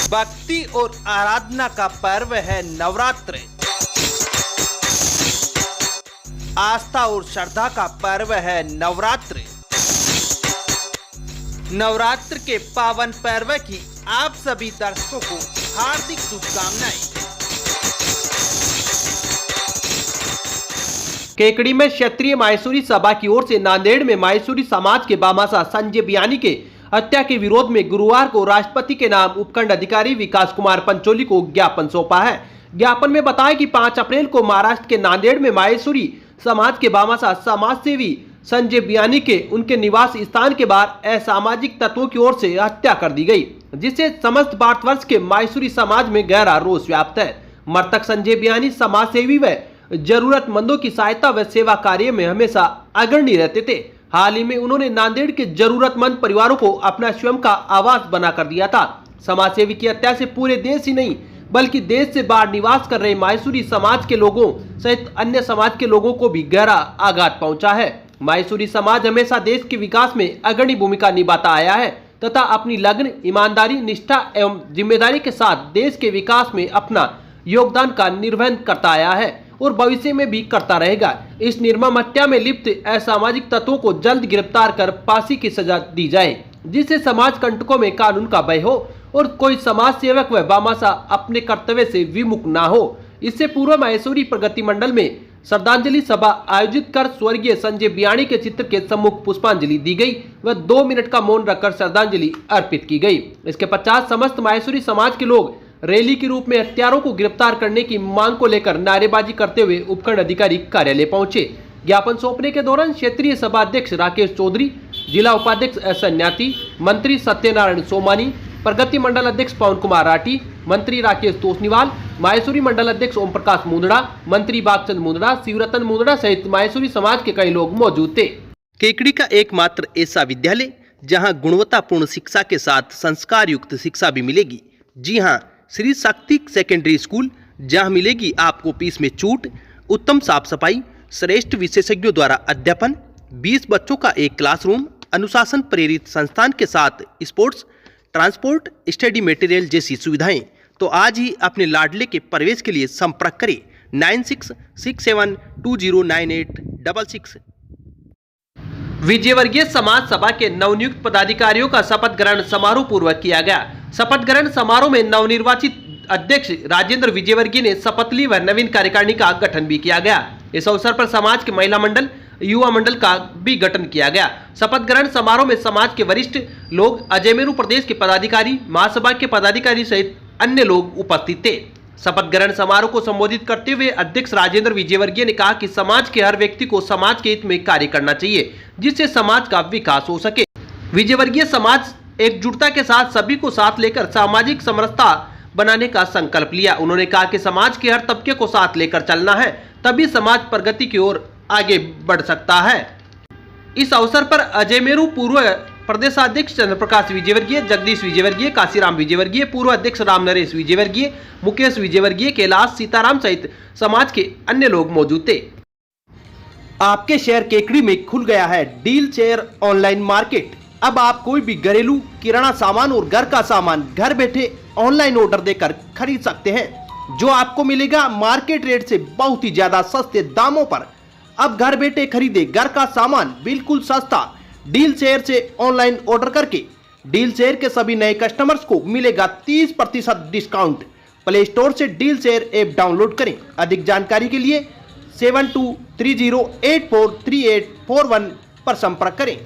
भक्ति और आराधना का पर्व है नवरात्र। आस्था और श्रद्धा का पर्व है नवरात्र। नवरात्र के पावन पर्व की आप सभी दर्शकों को हार्दिक शुभकामनाएं। केकड़ी में क्षेत्रीय माहेश्वरी सभा की ओर से नांदेड़ में माहेश्वरी समाज के बामासा संजय बियानी के हत्या के विरोध में गुरुवार को राष्ट्रपति के नाम उपखंड अधिकारी विकास कुमार पंचोली को ज्ञापन सौंपा है। ज्ञापन में बताया कि 5 अप्रैल को महाराष्ट्र के नांदेड़ में माहेश्वरी समाज के बामासा समाज सेवी संजय बियानी के उनके निवास स्थान के बाहर असामाजिक तत्वों की ओर से हत्या कर दी गई, जिससे समस्त भारतवर्ष के माहेश्वरी समाज में गहरा रोष व्याप्त है। मृतक संजय बियानी समाज सेवी व जरूरतमंदों की सहायता व सेवा कार्य में हमेशा अग्रणी रहते थे। हाल ही में उन्होंने नांदेड़ के जरूरतमंद परिवारों को अपना स्वयं का आवास बना कर दिया था। समाज सेवी की हत्या से पूरे देश ही नहीं बल्कि देश से बाहर निवास कर रहे माहेश्वरी समाज के लोगों सहित अन्य समाज के लोगों को भी गहरा आघात पहुंचा है। माहेश्वरी समाज हमेशा देश के विकास में अग्रणी भूमिका निभाता आया है तथा अपनी लगन, ईमानदारी, निष्ठा एवं जिम्मेदारी के साथ देश के विकास में अपना योगदान का निर्वहन करता आया है और भविष्य में भी करता रहेगा। इस निर्मम हत्या में लिप्त असामाजिक तत्वों को जल्द गिरफ्तार कर फांसी की सजा दी जाए, जिससे समाज कंटकों में कानून का भय हो और कोई समाज सेवक व बामासा अपने कर्तव्य से विमुख ना हो। इससे पूर्व माहेश्वरी प्रगति मंडल में श्रद्धांजलि सभा आयोजित कर स्वर्गीय संजय बियानी के चित्र के सम्मुख पुष्पांजलि दी गई व 2 मिनट का मौन रखकर श्रद्धांजलि अर्पित की गई। इसके पश्चात समस्त माहेश्वरी समाज के लोग रैली के रूप में हत्यारों को गिरफ्तार करने की मांग को लेकर नारेबाजी करते हुए उपखंड अधिकारी कार्यालय पहुंचे। ज्ञापन सौंपने के दौरान क्षेत्रीय सभा अध्यक्ष राकेश चौधरी, जिला उपाध्यक्ष एस न्याती, मंत्री सत्यनारायण सोमानी, प्रगति मंडल अध्यक्ष पवन कुमार राठी, मंत्री राकेश तोसनीवाल, माहेश्वरी मंडल अध्यक्ष ओम प्रकाश मुंदड़ा, मंत्री बागचंद मुंदड़ा, शिवरतन मुंदड़ा सहित माहेश्वरी समाज के कई लोग मौजूद थे। केकड़ी का एकमात्र ऐसा विद्यालय जहां गुणवत्तापूर्ण शिक्षा के साथ संस्कार युक्त शिक्षा भी मिलेगी। जी हाँ, श्री शक्ति सेकेंडरी स्कूल, जहां मिलेगी आपको फीस में छूट, उत्तम साफ सफाई, श्रेष्ठ विशेषज्ञों द्वारा अध्यापन, 20 बच्चों का एक क्लासरूम, अनुशासन प्रेरित संस्थान के साथ स्पोर्ट्स, ट्रांसपोर्ट, स्टडी मटेरियल जैसी सुविधाएं। तो आज ही अपने लाडले के प्रवेश के लिए संपर्क करें 9667209866। विजयवर्गीय समाज सभा के नवनियुक्त पदाधिकारियों का शपथ ग्रहण समारोह पूर्वक किया गया। शपथ ग्रहण समारोह में नवनिर्वाचित अध्यक्ष राजेंद्र विजयवर्गीय ने शपथ ली व नवीन कार्यकारिणी का गठन भी किया गया। इस अवसर पर समाज के महिला मंडल, युवा मंडल का भी गठन किया गया। शपथ ग्रहण समारोह में समाज के वरिष्ठ लोग, अजयमेरू प्रदेश के पदाधिकारी, महासभा के पदाधिकारी सहित अन्य लोग उपस्थित थे। शपथ ग्रहण समारोह को संबोधित करते हुए अध्यक्ष राजेंद्र विजयवर्गीय ने कहा कि समाज के हर व्यक्ति को समाज के हित में कार्य करना चाहिए, जिससे समाज का विकास हो सके। विजयवर्गीय समाज एकजुटता के साथ सभी को साथ लेकर सामाजिक समरसता बनाने का संकल्प लिया। उन्होंने कहा कि समाज के हर तबके को साथ लेकर चलना है, तभी समाज प्रगति की ओर आगे बढ़ सकता है। इस अवसर पर अजयमेरू पूर्व प्रदेशाध्यक्ष चंद्रप्रकाश विजयवर्गीय, जगदीश विजयवर्गीय, काशीराम विजयवर्गीय, पूर्व अध्यक्ष राम नरेश विजयवर्गीय, मुकेश विजयवर्गीय, कैलाश सीताराम सहित समाज के अन्य लोग मौजूद थे। आपके शहर केकड़ी में खुल गया है डील चेयर ऑनलाइन मार्केट। अब आप कोई भी घरेलू किराना सामान और घर का सामान घर बैठे ऑनलाइन ऑर्डर देकर खरीद सकते हैं, जो आपको मिलेगा मार्केट रेट से बहुत ही ज्यादा सस्ते दामों पर। अब घर बैठे खरीदे घर का सामान बिल्कुल सस्ता। डील शेयर से ऑनलाइन ऑर्डर करके डील शेयर के सभी नए कस्टमर्स को मिलेगा 30% डिस्काउंट। प्ले स्टोर से डील शेयर ऐप डाउनलोड करें। अधिक जानकारी के लिए 7230843841 पर संपर्क करें।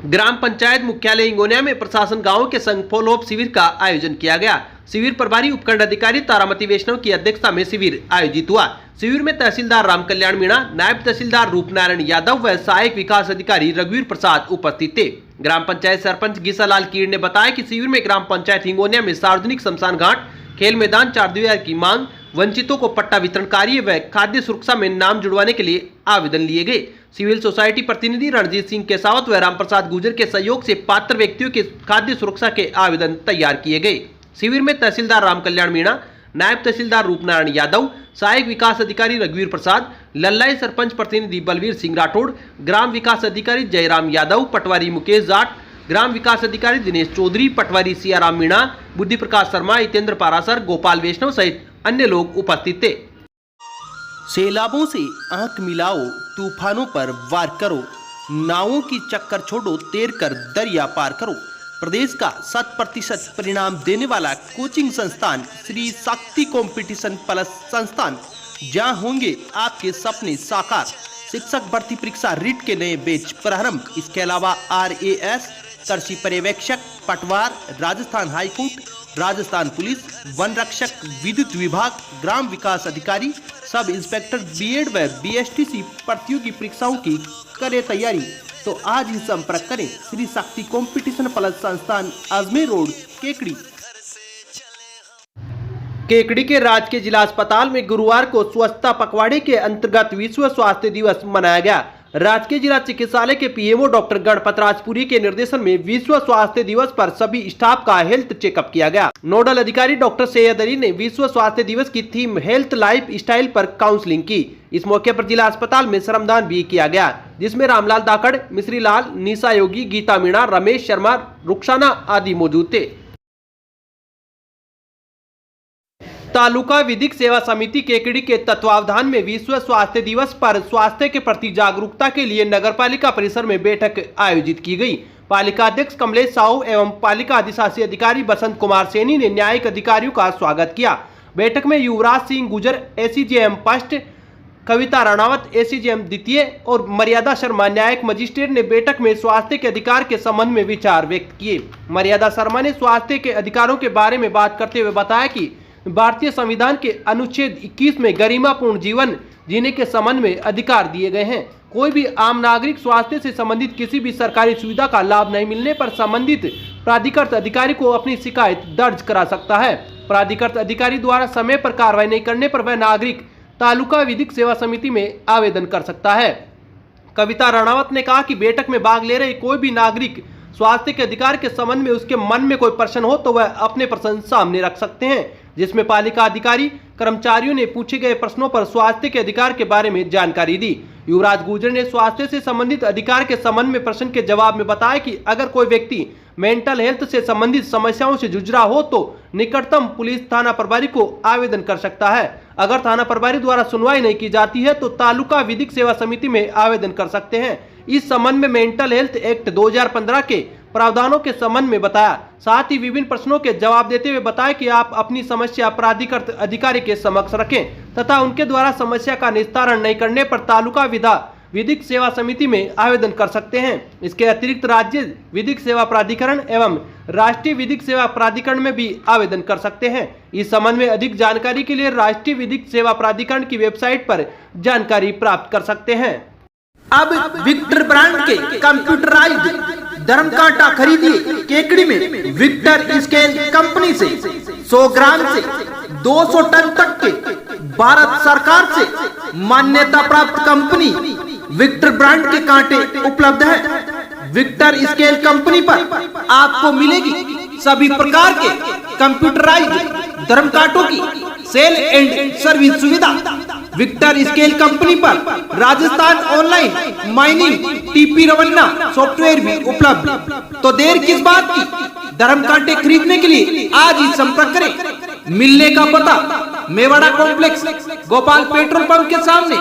ग्राम पंचायत मुख्यालय इंगोनिया में प्रशासन गांव के संग फॉलो अप शिविर का आयोजन किया गया। शिविर प्रभारी उपखंड अधिकारी तारामती वैष्णव की अध्यक्षता में शिविर आयोजित हुआ। शिविर में तहसीलदार राम कल्याण मीणा, नायब तहसीलदार रूपनारायण यादव व सहायक विकास अधिकारी रघुवीर प्रसाद उपस्थित थे। ग्राम पंचायत सरपंच गीसालाल कीर ने बताया कि शिविर में ग्राम पंचायत इंगोनिया में सार्वजनिक शमशान घाट, खेल मैदान, 4 दीवार की मांग, वंचितों को पट्टा वितरण कार्य व खाद्य सुरक्षा में नाम जुड़वाने के लिए आवेदन लिए गए। सिविल सोसाइटी प्रतिनिधि रणजीत सिंह केसावत व रामप्रसाद गुर्जर के सहयोग से पात्र व्यक्तियों के खाद्य सुरक्षा के आवेदन तैयार किए गए। शिविर में तहसीलदार राम कल्याण मीणा, नायब तहसीलदार रूपनारायण यादव, सहायक विकास अधिकारी रघुवीर प्रसाद, लल्लाई सरपंच प्रतिनिधि बलवीर सिंह राठौड़, ग्राम विकास अधिकारी जयराम यादव, पटवारी मुकेश जाट, ग्राम विकास अधिकारी दिनेश चौधरी, पटवारी सियाराम मीणा, बुद्धि प्रकाश शर्मा, हितेंद्र पारासर, गोपाल वैष्णव सहित अन्य लोग उपस्थित थे। सैलाबों से आंख मिलाओ, तूफानों पर वार करो, नावों की चक्कर छोड़ो, तैर कर दरिया पार करो। प्रदेश का 100% परिणाम देने वाला कोचिंग संस्थान श्री शक्ति कंपटीशन प्लस संस्थान, जहां होंगे आपके सपने साकार। शिक्षक भर्ती परीक्षा रीट के नए बैच प्रारंभ। इसके अलावा RAS, कृषि पर्यवेक्षक, पटवार, Rajasthan high court, Rajasthan police, one रक्षक, विद्युत विभाग, ग्राम विकास अधिकारी, सब इंस्पेक्टर, BEd व BSTC प्रतियोगी परीक्षाओं की करे तैयारी। तो आज ही संपर्क करें श्री शक्ति कंपटीशन प्लस संस्थान, अजमेर रोड, केकड़ी। केकड़ी के राजकीय जिला अस्पताल में गुरुवार को स्वच्छता पखवाड़े के अंतर्गत विश्व स्वास्थ्य दिवस मनाया गया। राजकीय जिला चिकित्सालय के PMO डॉक्टर गणपत राजपुरी के निर्देशन में विश्व स्वास्थ्य दिवस पर सभी स्टाफ का हेल्थ चेकअप किया गया। नोडल अधिकारी डॉक्टर सैयद अली ने विश्व स्वास्थ्य दिवस की थीम हेल्थ लाइफ स्टाइल पर काउंसलिंग की। इस मौके पर जिला अस्पताल में श्रमदान भी किया गया, जिसमें रामलाल दाकड़, मिश्री लाल, निशा योगी, गीता मीणा, रमेश शर्मा, रुखसाना आदि मौजूद थे। तालुका विधिक सेवा समिति केकड़ी के तत्वावधान में विश्व स्वास्थ्य दिवस पर स्वास्थ्य के प्रति जागरूकता के लिए नगरपालिका परिसर में बैठक आयोजित की गई। पालिका अध्यक्ष कमलेश साहू एवं पालिका अधिशासी अधिकारी बसंत कुमार सैनी ने न्यायिक अधिकारियों का स्वागत किया। बैठक में युवराज सिंह गुजर ACJM फर्स्ट, कविता राणावत ACJM द्वितीय और मर्यादा शर्मा न्यायिक मजिस्ट्रेट ने बैठक में स्वास्थ्य के अधिकार के संबंध में विचार व्यक्त किए। मर्यादा शर्मा ने स्वास्थ्य के अधिकारों के बारे में बात करते हुए बताया कि भारतीय संविधान के अनुच्छेद 21 में गरिमापूर्ण जीवन जीने के संबंध में अधिकार दिए गए हैं। कोई भी आम नागरिक स्वास्थ्य से संबंधित किसी भी सरकारी सुविधा का लाभ नहीं मिलने पर संबंधित प्राधिकृत अधिकारी को अपनी शिकायत दर्ज करा सकता है। प्राधिकृत अधिकारी द्वारा समय पर कार्रवाई नहीं करने पर वह नागरिक तालुका विधिक सेवा समिति में आवेदन कर सकता है। कविता राणावत ने कहा कि बैठक में भाग ले रहे कोई भी नागरिक स्वास्थ्य के अधिकार के संबंध में उसके मन में कोई प्रश्न हो तो वह अपने प्रश्न सामने रख सकते हैं, जिसमें पालिका अधिकारी कर्मचारियों ने पूछे गए प्रश्नों पर स्वास्थ्य के अधिकार के बारे में जानकारी दी। युवराज गुजर ने स्वास्थ्य से संबंधित अधिकार के संबंध में प्रश्न के जवाब में बताया कि अगर कोई व्यक्ति मेंटल हेल्थ से संबंधित समस्याओं से जूझ रहा हो तो निकटतम पुलिस थाना प्रभारी को आवेदन कर सकता है। अगर थाना प्रभारी द्वारा सुनवाई नहीं की जाती है तो तालुका विधिक सेवा समिति में आवेदन कर सकते हैं। इस संबंध में मेंटल हेल्थ एक्ट 2015 के प्रावधानों के संबंध में बताया। साथ ही विभिन्न प्रश्नों के जवाब देते हुए बताया कि आप अपनी समस्या प्राधिकृत अधिकारी के समक्ष रखें तथा उनके द्वारा समस्या का निस्तारण नहीं करने पर तालुका विधिक सेवा समिति में आवेदन कर सकते हैं। इसके अतिरिक्त राज्य विधिक सेवा प्राधिकरण एवं राष्ट्रीय विधिक सेवा प्राधिकरण में भी आवेदन कर सकते हैं। इस संबंध में अधिक जानकारी के लिए राष्ट्रीय विधिक सेवा प्राधिकरण की वेबसाइट पर जानकारी प्राप्त कर सकते हैं। अब विक्टर ब्रांड के कंप्यूटराइज्ड धर्म कांटा खरीदिए केकड़ी में विक्टर स्केल कंपनी से 100 ग्राम से 200 टन तक के भारत सरकार से मान्यता प्राप्त कंपनी विक्टर ब्रांड के कांटे उपलब्ध है। विक्टर स्केल कंपनी पर आपको मिलेगी सभी प्रकार के कंप्यूटराइज्ड धर्म कांटों की सेल एंड सर्विस सुविधा। विक्टर स्केल कंपनी पर Rajasthan online mining TP Revanna software भी उपलब्ध। तो देर किस बात की, धर्म कांटे खरीदने के लिए आज ही संपर्क करें। मिलने का पता Mewara complex, Gopal petrol pump के सामने,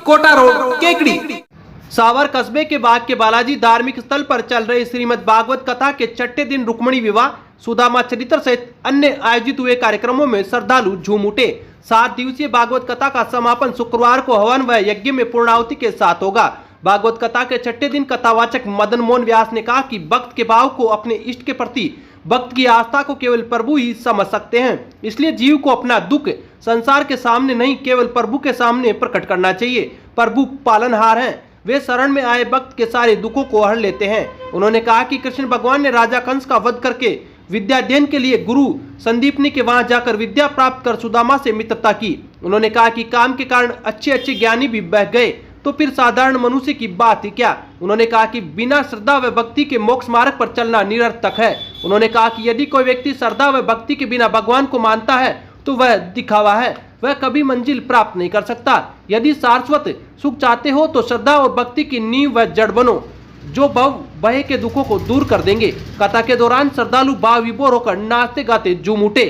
कोटा रोड, केकड़ी। सावर कस्बे के बाग के बालाजी धार्मिक स्थल पर चल रहे श्रीमद् भागवत कथा के छठे दिन रुक्मणी विवाह, सुदामा चरित्र सहित अन्य आयोजित हुए कार्यक्रमों में श्रद्धालु झूम उठे। 7 दिवसीय भागवत कथा का समापन शुक्रवार को हवन व यज्ञ में पूर्णाहुति के साथ होगा। भागवत कथा के छठे दिन कथावाचक मदन मोहन व्यास ने कहा कि भक्त के भाव को, अपने इष्ट के प्रति भक्त की आस्था को केवल प्रभु ही समझ सकते हैं। इसलिए जीव को अपना दुख संसार के सामने नहीं, केवल प्रभु के सामने प्रकट करना चाहिए। प्रभु पालनहार हैं, वे शरण में आए भक्त के सारे दुखों को हर लेते हैं। उन्होंने कहा कि कृष्ण भगवान ने राजा कंस का वध करके विद्याध्ययन के लिए गुरु संदीपनी के वहां जाकर विद्या प्राप्त कर सुदामा से मित्रता की। उन्होंने कहा कि काम के कारण अच्छे अच्छे ज्ञानी भी बह गए तो फिर साधारण मनुष्य की बात ही क्या। उन्होंने कहा कि बिना श्रद्धा व भक्ति के मोक्ष मार्ग पर चलना निरर्थक है। उन्होंने कहा कि यदि कोई व्यक्ति श्रद्धा व भक्ति के बिना भगवान को मानता है तो वह दिखावा है, वह कभी मंजिल प्राप्त नहीं कर सकता। यदि शाश्वत सुख चाहते हो तो श्रद्धा और भक्ति की नींव व जड़ बनो। जो बहे के दुखों को दूर कर देंगे। कथा के दौरान श्रद्धालु भाव विभोर होकर नाचते गाते झूम उठे।